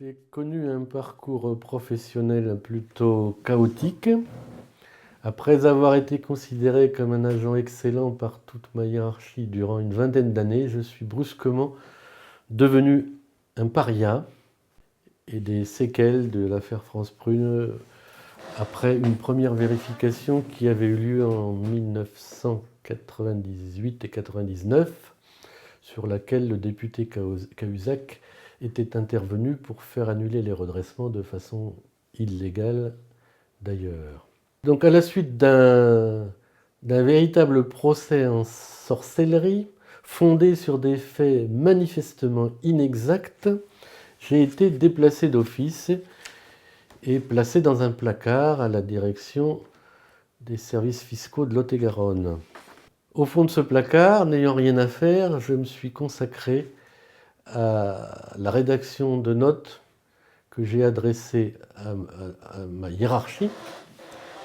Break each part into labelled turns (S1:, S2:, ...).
S1: J'ai connu un parcours professionnel plutôt chaotique. Après avoir été considéré comme un agent excellent par toute ma hiérarchie durant une vingtaine d'années, je suis brusquement devenu un paria et des séquelles de l'affaire France Prune après une première vérification qui avait eu lieu en 1998 et 99, sur laquelle le député Cahuzac était intervenu pour faire annuler les redressements de façon illégale d'ailleurs. Donc à la suite d'un véritable procès en sorcellerie, fondé sur des faits manifestement inexacts, j'ai été déplacé d'office et placé dans un placard à la direction des services fiscaux de Lot-et-Garonne. Au fond de ce placard, n'ayant rien à faire, je me suis consacré à la rédaction de notes que j'ai adressées à ma hiérarchie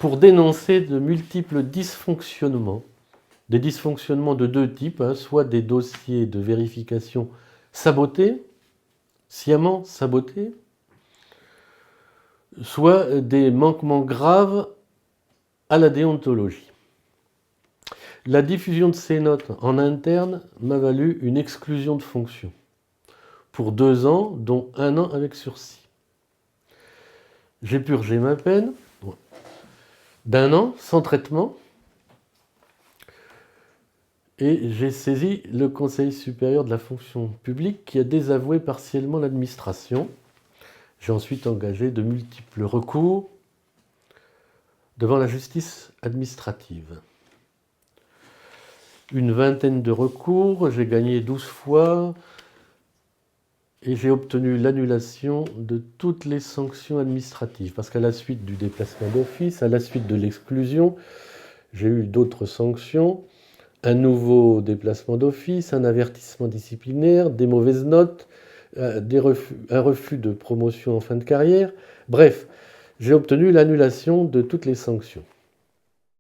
S1: pour dénoncer de multiples dysfonctionnements. Des dysfonctionnements de deux types, soit des dossiers de vérification sabotés, sciemment sabotés, soit des manquements graves à la déontologie. La diffusion de ces notes en interne m'a valu une exclusion de fonction pour 2 ans, dont 1 an avec sursis. J'ai purgé ma peine d'1 an sans traitement et j'ai saisi le Conseil supérieur de la fonction publique qui a désavoué partiellement l'administration. J'ai ensuite engagé de multiples recours devant la justice administrative. Une vingtaine de recours, j'ai gagné 12 fois et j'ai obtenu l'annulation de toutes les sanctions administratives. Parce qu'à la suite du déplacement d'office, à la suite de l'exclusion, j'ai eu d'autres sanctions, un nouveau déplacement d'office, un avertissement disciplinaire, des mauvaises notes, un refus de promotion en fin de carrière. Bref, j'ai obtenu l'annulation de toutes les sanctions.